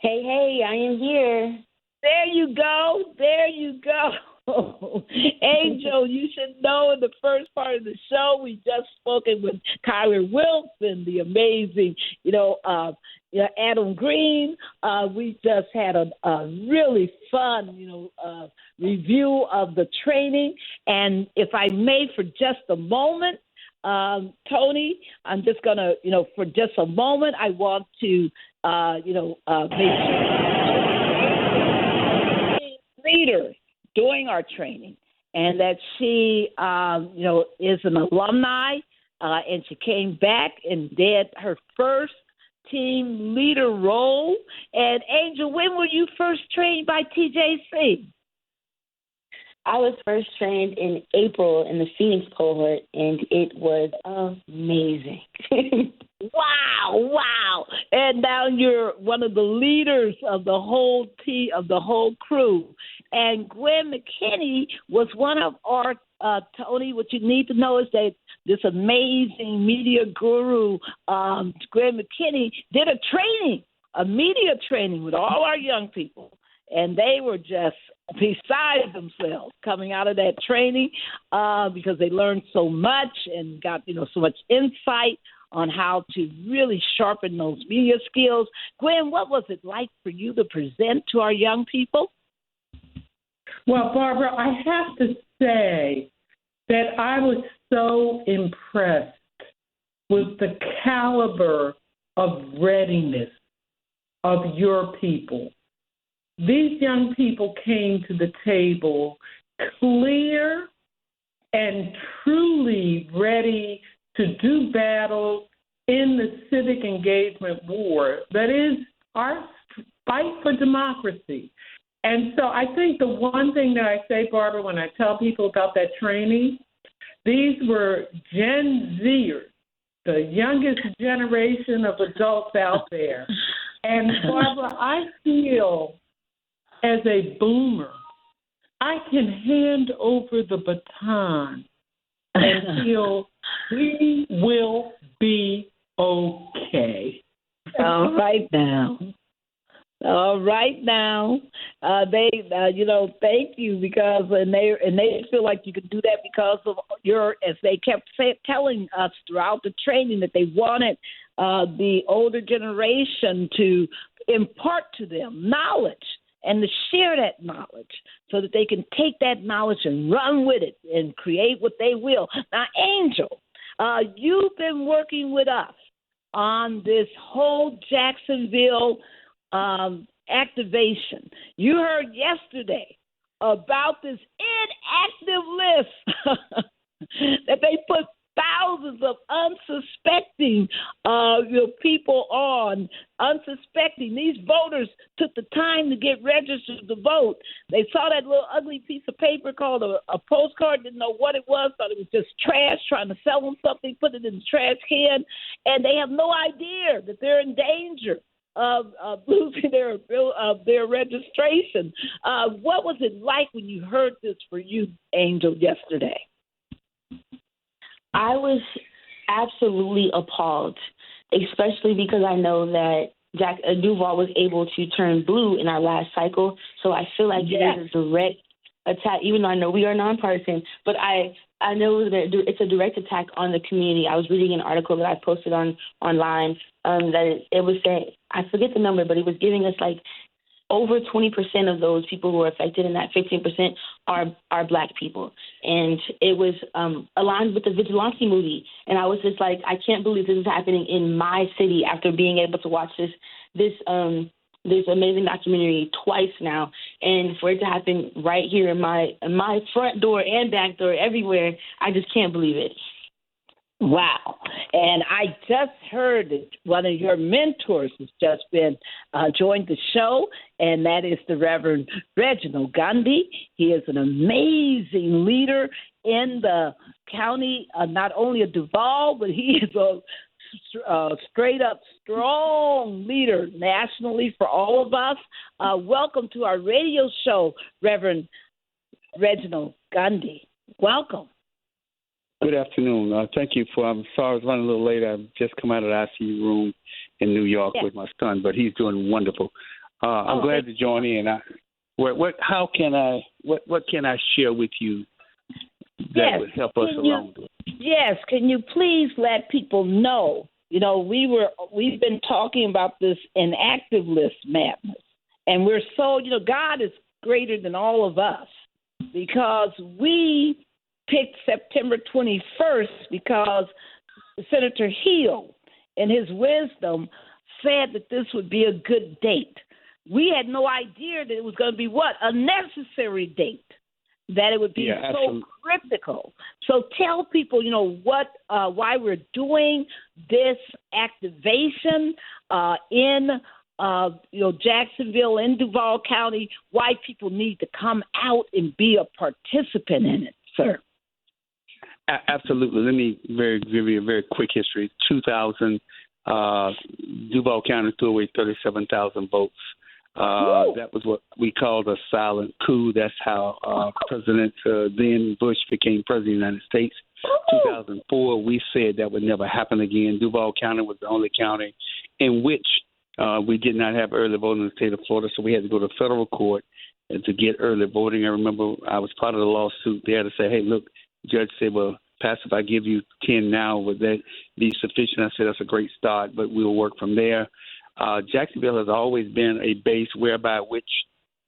Hey, I am here. There you go. There you go. Angel, you should know in the first part of the show, we just spoken with Kyler Wilson, the amazing, Adam Green. We just had a really fun, review of the training. And if I may, for just a moment, Tony, I'm just going to, for just a moment, I want to, make sure leader doing our training and that she, is an alumni and she came back and did her first team leader role. And Angel, when were you first trained by TJC? I was first trained in April in the Phoenix cohort, and it was amazing. Wow. And now you're one of the leaders of the whole team, of the whole crew. And Gwen McKinney was one of our, Tony, what you need to know is that this amazing media guru, Gwen McKinney, did a media training with all our young people. And they were just beside themselves coming out of that training because they learned so much and got, so much insight on how to really sharpen those media skills. Gwen, what was it like for you to present to our young people? Well, Barbara, I have to say that I was so impressed with the caliber of readiness of your people. These young people came to the table clear and truly ready to do battle in the civic engagement war that is our fight for democracy. And so I think the one thing that I say, Barbara, when I tell people about that training, these were Gen Zers, the youngest generation of adults out there. And Barbara, I feel as a boomer, I can hand over the baton and feel we will be okay. All right now. Thank you because they feel like you could do that because of as they kept telling us throughout the training that they wanted the older generation to impart to them knowledge and to share that knowledge so that they can take that knowledge and run with it and create what they will. Now, Angel, you've been working with us on this whole Jacksonville activation. You heard yesterday about this inactive list that they put thousands of unsuspecting people on, unsuspecting. These voters took the time to get registered to vote. They saw that little ugly piece of paper called a postcard, didn't know what it was, thought it was just trash, trying to sell them something, put it in the trash can, and they have no idea that they're in danger of losing their registration. What was it like when you heard this for you, Angel, yesterday? I was absolutely appalled, especially because I know that Duval was able to turn blue in our last cycle. So I feel like it is a direct attack, even though I know we are nonpartisan, but I know that it's a direct attack on the community. I was reading an article that I posted online that it was saying, I forget the number, but it was giving us like over 20% of those people who are affected, and that 15% are Black people. And it was aligned with the Vigilante movie. And I was just like, I can't believe this is happening in my city after being able to watch this amazing documentary twice now. And for it to happen right here in my front door and back door, everywhere, I just can't believe it. Wow. And I just heard that one of your mentors has just been joined the show, and that is the Reverend Reginald Gundy. He is an amazing leader in the county, not only of Duval, but he is a straight-up strong leader nationally for all of us. Welcome to our radio show, Reverend Reginald Gundy. Welcome. Good afternoon. Thank you I'm sorry I was running a little late. I've just come out of the ICU room in New York with my son, but he's doing wonderful. I'm glad to join in. What can I share with you that would help us along? Yes, can you please let people know? You know, we've been talking about this inactive list madness, and we're so, God is greater than all of us, because we picked September 21st because Senator Hill, in his wisdom, said that this would be a good date. We had no idea that it was going to be a necessary date, that it would be so critical. So tell people, why we're doing this activation in Jacksonville, in Duval County, why people need to come out and be a participant in it, sir. Absolutely. Let me give you a very quick history. 2000, Duval County threw away 37,000 votes. That was what we called a silent coup. That's how President then Bush became president of the United States. 2004, we said that would never happen again. Duval County was the only county in which we did not have early voting in the state of Florida, so we had to go to federal court to get early voting. I remember I was part of the lawsuit. They had to say, hey, look, the judge said, well, Pastor, if I give you 10 now, would that be sufficient? I said, that's a great start, but we'll work from there. Jacksonville has always been a base whereby which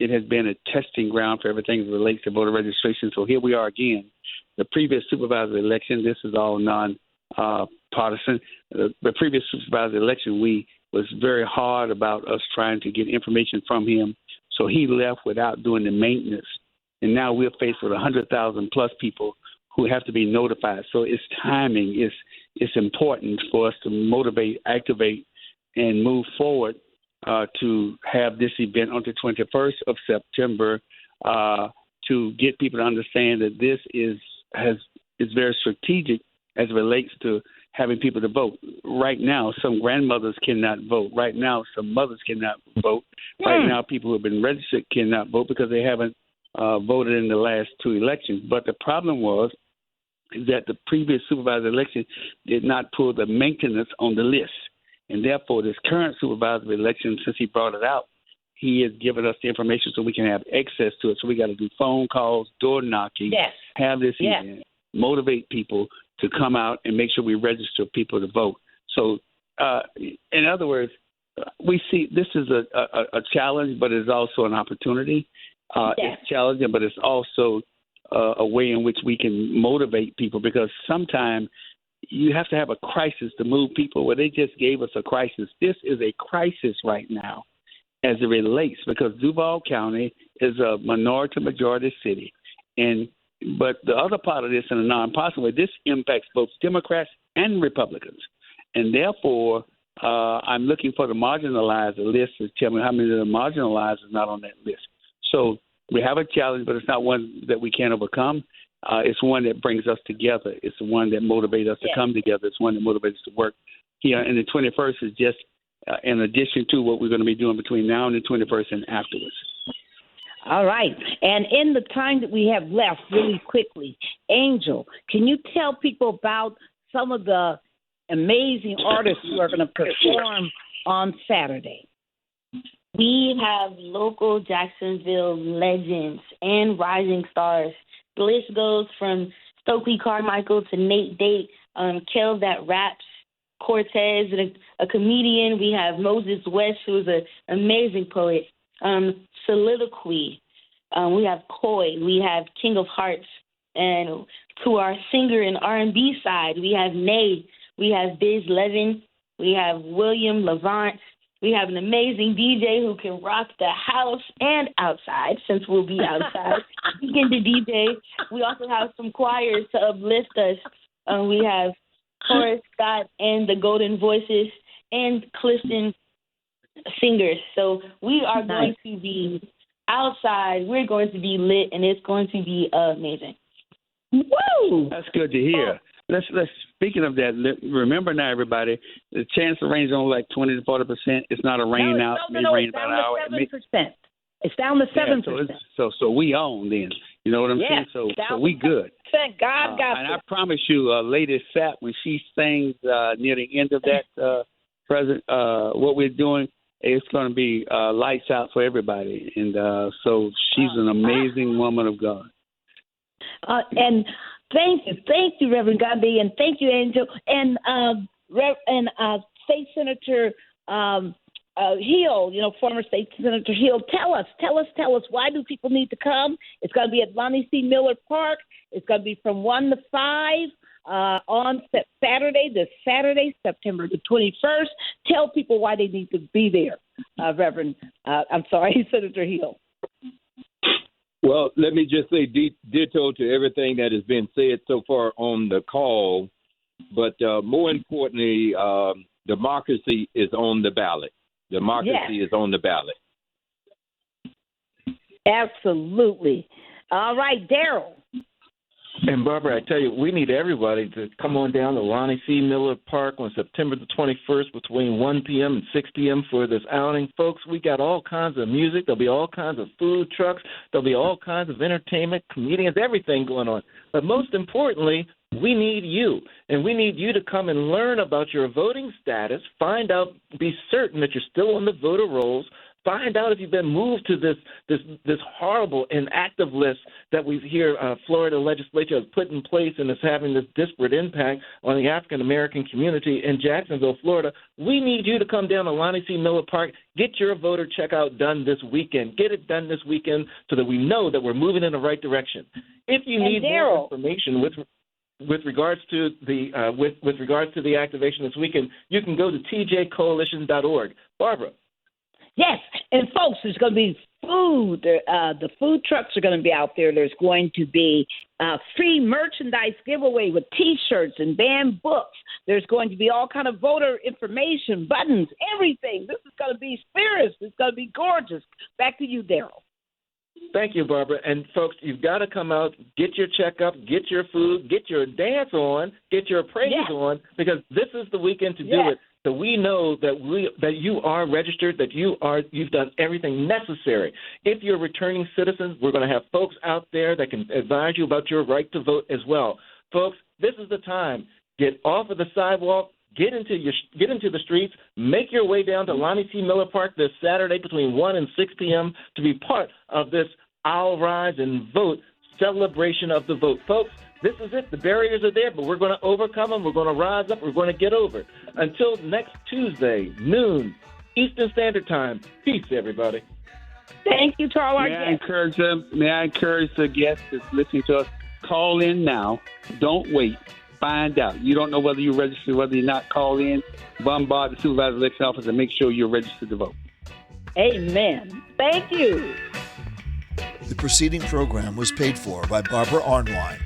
it has been a testing ground for everything that relates to voter registration. So here we are again. The previous supervisor election, this is all non-partisan. The previous supervisor election, we was very hard about us trying to get information from him. So he left without doing the maintenance. And now we're faced with 100,000 plus people who have to be notified. So it's timing. It's important for us to motivate, activate, and move forward to have this event on the 21st of September to get people to understand that this is very strategic as it relates to having people to vote. Right now, some grandmothers cannot vote. Right now, some mothers cannot vote. Right now, people who have been registered cannot vote because they haven't voted in the last two elections. But the problem was that the previous supervisor election did not pull the maintenance on the list. And therefore, this current supervisor election, since he brought it out, he has given us the information so we can have access to it. So we got to do phone calls, door knocking, have this event, motivate people to come out and make sure we register people to vote. So, in other words, we see this is a challenge, but it's also an opportunity. It's challenging, but it's also a way in which we can motivate people, because sometimes you have to have a crisis to move people. Well, they just gave us a crisis. This is a crisis right now as it relates, because Duval County is a majority city. But the other part of this, in a nonpartisan way, this impacts both Democrats and Republicans. And therefore, I'm looking for the marginalized list to tell me how many of the marginalized is not on that list. So we have a challenge, but it's not one that we can't overcome. It's one that brings us together. It's the one that motivates us to come together. It's one that motivates us to work here. And the 21st is just in addition to what we're going to be doing between now and the 21st and afterwards. All right. And in the time that we have left, really quickly, Angel, can you tell people about some of the amazing artists who are going to perform on Saturday? We have local Jacksonville legends and rising stars. The list goes from Stokely Carmichael to Nate Date, Kel that raps, Cortez, a comedian. We have Moses West, who is an amazing poet. Soliloquy. We have Coy. We have King of Hearts. And to our singer and R&B side, we have Nay. We have Biz Levin. We have William Levant. We have an amazing DJ who can rock the house and outside, since we'll be outside. We can do DJ. We also have some choirs to uplift us. We have Horace Scott and the Golden Voices and Clifton singers. So we are going to be outside. We're going to be lit, and it's going to be amazing. Woo! That's good to hear. Let's speaking of that, remember now, everybody, the chance of rain is only like 20 to 40%. It's not a rain out. It may rain about an hour. 7%. It's down to 7%. So we own then. You know what I'm saying? So we good. Thank God got and I promise you, Lady Sapp, when she sings near the end of that what we're doing, it's going to be lights out for everybody. And so she's an amazing woman of God. And thank you, Reverend Gandhi, and thank you, Angel, and State Senator Hill, former State Senator Hill. Tell us, why do people need to come? It's going to be at Lonnie C. Miller Park. It's going to be from 1 to 5 on Saturday, September the 21st. Tell people why they need to be there, Senator Hill. Well, let me just say ditto to everything that has been said so far on the call. But more importantly, democracy is on the ballot. Democracy is on the ballot. Absolutely. All right, Daryl. And, Barbara, I tell you, we need everybody to come on down to Lonnie C. Miller Park on September the 21st between 1 p.m. and 6 p.m. for this outing. Folks, we got all kinds of music. There'll be all kinds of food trucks. There'll be all kinds of entertainment, comedians, everything going on. But most importantly, we need you, and we need you to come and learn about your voting status, find out, be certain that you're still on the voter rolls, find out if you've been moved to this horrible inactive list that we hear Florida legislature has put in place and is having this disparate impact on the African-American community in Jacksonville, Florida. We need you to come down to Lonnie C. Miller Park, get your voter checkout done this weekend. Get it done this weekend so that we know that we're moving in the right direction. If you need more information with regards to the activation this weekend, you can go to tjcoalition.org. Barbara. Yes, and folks, there's going to be food. The food trucks are going to be out there. There's going to be free merchandise giveaway with T-shirts and banned books. There's going to be all kind of voter information, buttons, everything. This is going to be fierce. It's going to be gorgeous. Back to you, Daryl. Thank you, Barbara. And, folks, you've got to come out, get your checkup, get your food, get your dance on, get your praise on, because this is the weekend to do it. So we know that you are registered, that you've done everything necessary. If you're returning citizens, we're going to have folks out there that can advise you about your right to vote as well. Folks, this is the time. Get off of the sidewalk. Get into the streets. Make your way down to Lonnie C. Miller Park this Saturday between 1 and 6 p.m. to be part of this I'll Rise and Vote celebration of the vote. Folks, this is it. The barriers are there, but we're going to overcome them. We're going to rise up. We're going to get over it. Until next Tuesday, noon, Eastern Standard Time. Peace, everybody. Thank you to all our guests. May I encourage the guests that's listening to us, call in now. Don't wait. Find out. You don't know whether you're registered, whether you're not. Call in, bombard the supervisor election office, and make sure you're registered to vote. Amen. Thank you. The preceding program was paid for by Barbara Arnwine.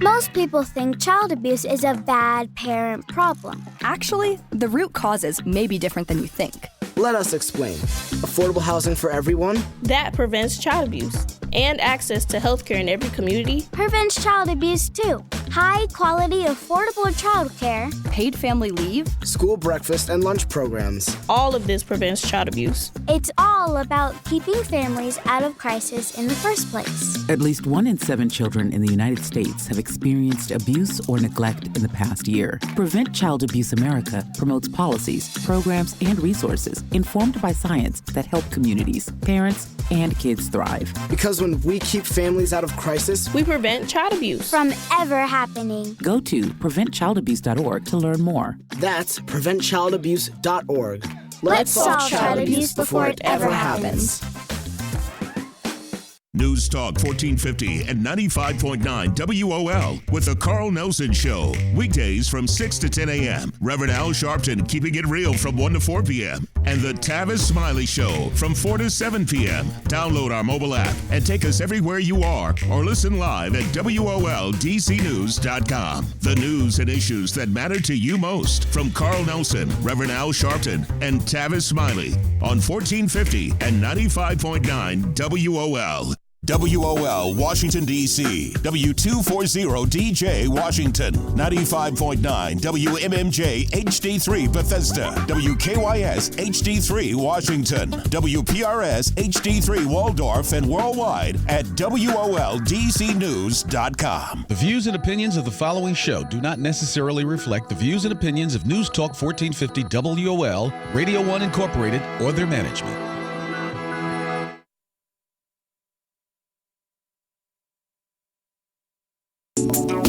Most people think child abuse is a bad parent problem. Actually, the root causes may be different than you think. Let us explain. Affordable housing for everyone? That prevents child abuse. And access to health care in every community. Prevents child abuse, too. High-quality, affordable child care. Paid family leave. School breakfast and lunch programs. All of this prevents child abuse. It's all about keeping families out of crisis in the first place. At least 1 in 7 children in the United States have experienced abuse or neglect in the past year. Prevent Child Abuse America promotes policies, programs, and resources informed by science that help communities, parents, and kids thrive. Because when we keep families out of crisis, we prevent child abuse from ever happening. Go to preventchildabuse.org to learn more. That's preventchildabuse.org. Let's solve child abuse before it ever happens. News Talk 1450 and 95.9 WOL with the Carl Nelson Show. Weekdays from 6 to 10 a.m. Reverend Al Sharpton keeping it real from 1 to 4 p.m. And the Tavis Smiley Show from 4 to 7 p.m. Download our mobile app and take us everywhere you are or listen live at WOLDCnews.com. The news and issues that matter to you most from Carl Nelson, Reverend Al Sharpton, and Tavis Smiley on 1450 and 95.9 WOL. WOL Washington, D.C. W240DJ Washington. 95.9 WMMJ HD3 Bethesda. WKYS HD3 Washington. WPRS HD3 Waldorf and worldwide at WOLDCnews.com. The views and opinions of the following show do not necessarily reflect the views and opinions of News Talk 1450 WOL, Radio 1 Incorporated, or their management.